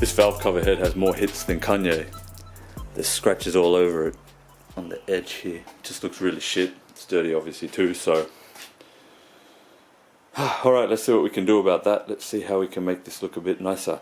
This valve cover head has more hits than Kanye. There's scratches all over it on the edge here. It just looks really shit. It's dirty obviously too, so alright, let's see what we can do about that. Let's see how we can make this look a bit nicer.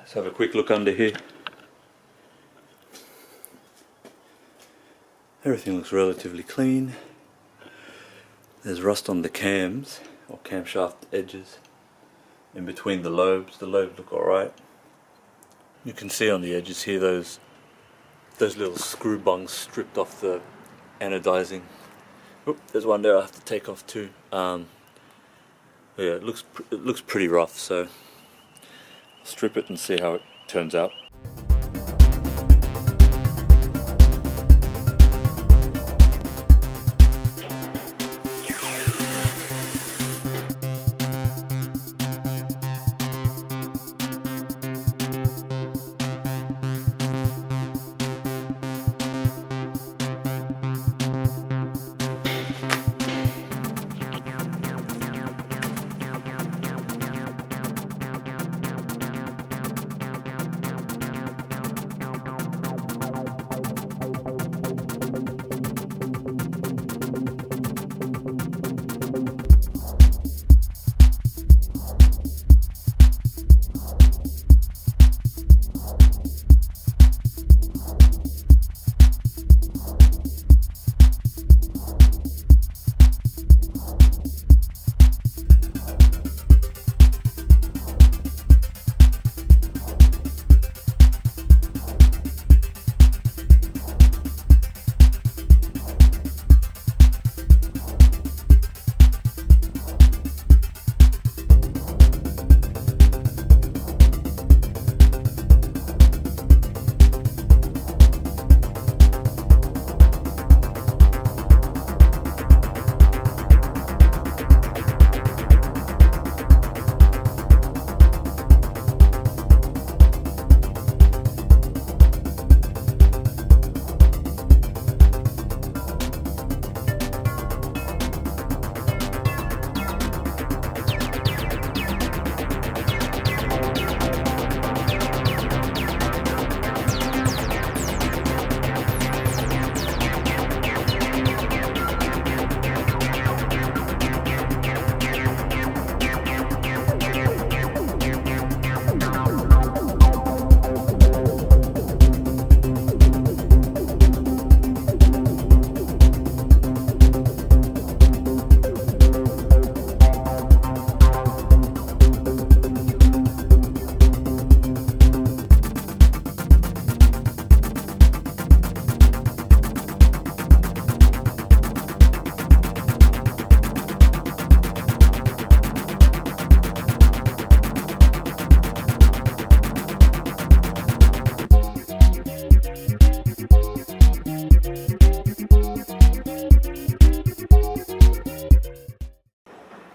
Let's have a quick look under here. Everything looks relatively clean. There's rust on the cams or camshaft edges in between the lobes. The lobes look alright. You can see on the edges here those little screw bungs stripped off the anodizing. Oop, there's one there I have to take off too. Yeah, it looks pretty rough, so strip it and see how it turns out.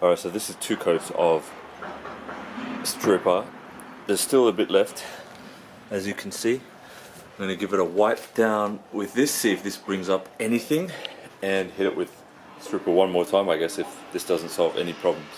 Alright, so this is 2 coats of stripper. There's still a bit left, as you can see. I'm going to give it a wipe down with this, see if this brings up anything, and hit it with stripper one more time, I guess, if this doesn't solve any problems.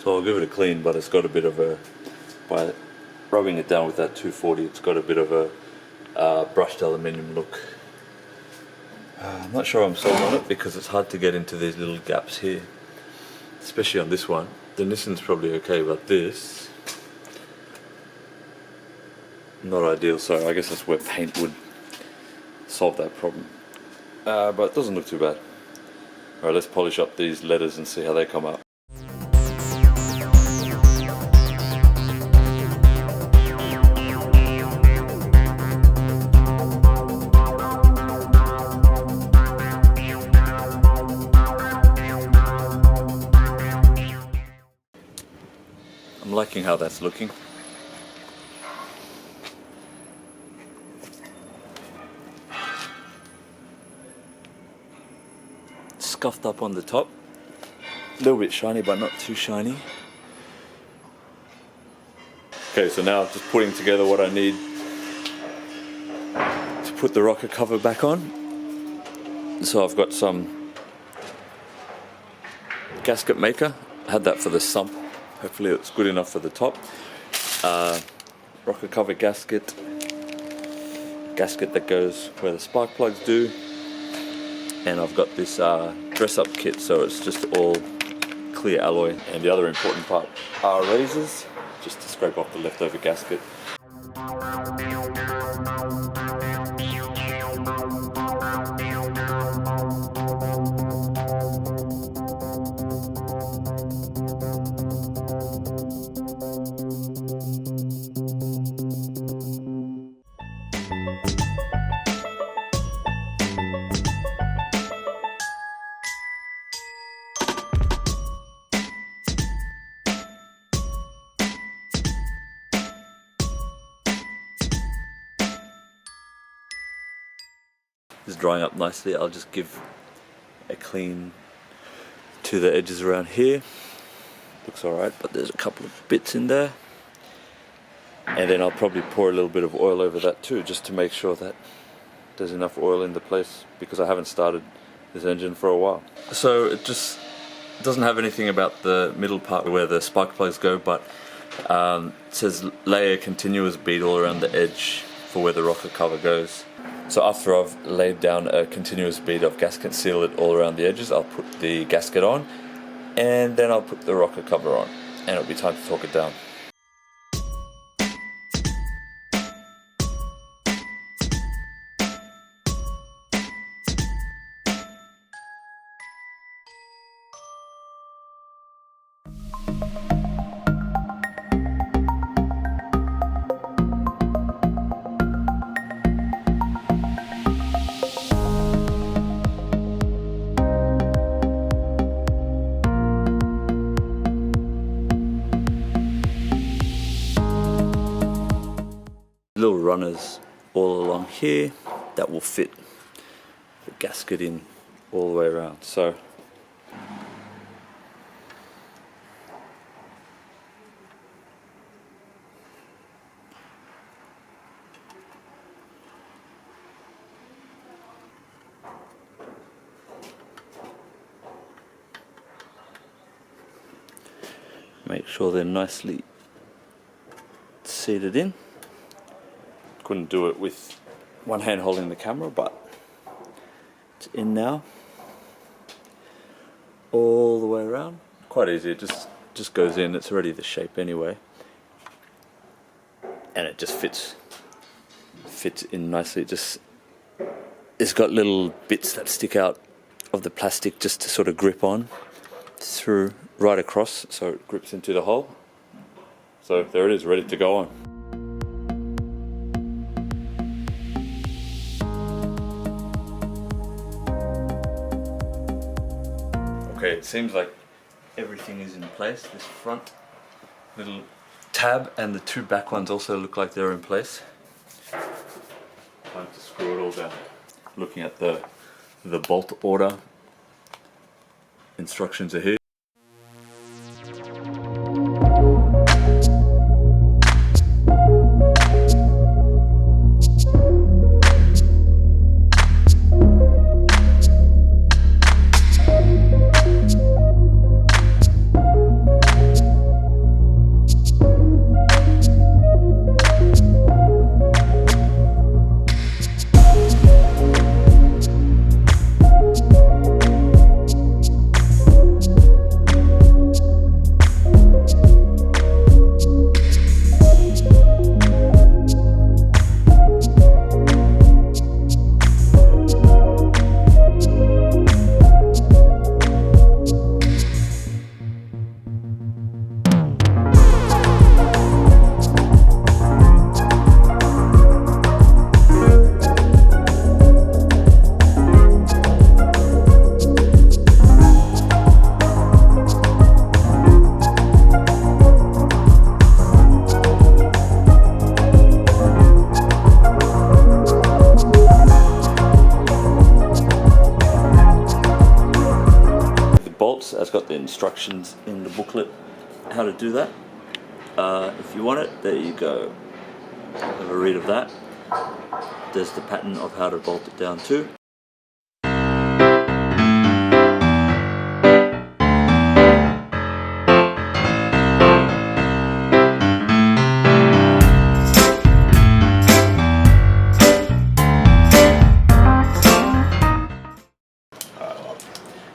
So I'll give it a clean, but it's got a bit of a, by rubbing it down with that 240, it's got a bit of a brushed aluminium look. I'm not sure I'm sold on it because it's hard to get into these little gaps here, especially on this one. The Nissan's probably okay, but this, not ideal. So I guess that's where paint would solve that problem. But it doesn't look too bad. Alright, let's polish up these letters and see how they come out. I'm liking how that's looking. Scuffed up on the top. A little bit shiny, but not too shiny. Okay, so now just putting together what I need to put the rocker cover back on. So I've got some gasket maker. I had that for the sump. Hopefully it's good enough for the top. Rocker cover gasket that goes where the spark plugs do. And I've got this dress up kit, so it's just all clear alloy. And the other important part are razors, just to scrape off the leftover gasket. It's drying up nicely. I'll just give a clean to the edges around here. Looks alright, but there's a couple of bits in there. And then I'll probably pour a little bit of oil over that too, just to make sure that there's enough oil in the place, because I haven't started this engine for a while. So it just doesn't have anything about the middle part where the spark plugs go, but it says lay a continuous bead all around the edge for where the rocker cover goes. So after I've laid down a continuous bead of gasket seal it all around the edges, I'll put the gasket on, and then I'll put the rocker cover on, and it'll be time to torque it down. Little runners all along here that will fit the gasket in all the way around. So make sure they're nicely seated in. Couldn't do it with one hand holding the camera, but it's in now. All the way around. Quite easy, it just goes in, it's already the shape anyway. And it just fits in nicely. It's got little bits that stick out of the plastic just to sort of grip on through right across, so it grips into the hole. So there it is, ready to go on. Okay, it seems like everything is in place. This front little tab and the two back ones also look like they're in place. Time to screw it all down. Looking at the bolt order instructions are here. It's got the instructions in the booklet how to do that. If you want it, there you go. Have a read of that. There's the pattern of how to bolt it down too.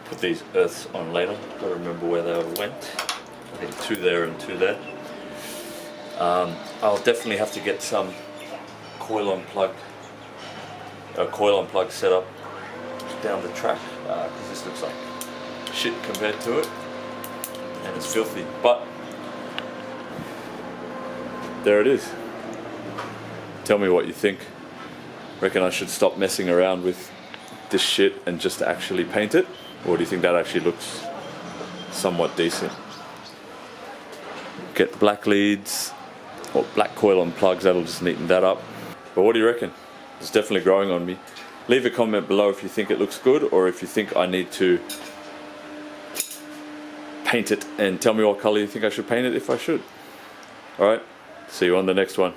Put these earths on later. Gotta remember where they all went. I think 2 there and 2 there. I'll definitely have to get some coil on plug set up down the track, because this looks like shit compared to it, and it's filthy. But there it is. Tell me what you think. Reckon I should stop messing around with this shit and just actually paint it? Or do you think that actually looks somewhat decent? Get black leads or black coil on plugs, that'll just neaten that up. But what do you reckon? It's definitely growing on me. Leave a comment below if you think it looks good, or if you think I need to paint it, and tell me what color you think I should paint it if I should. Alright, see you on the next one.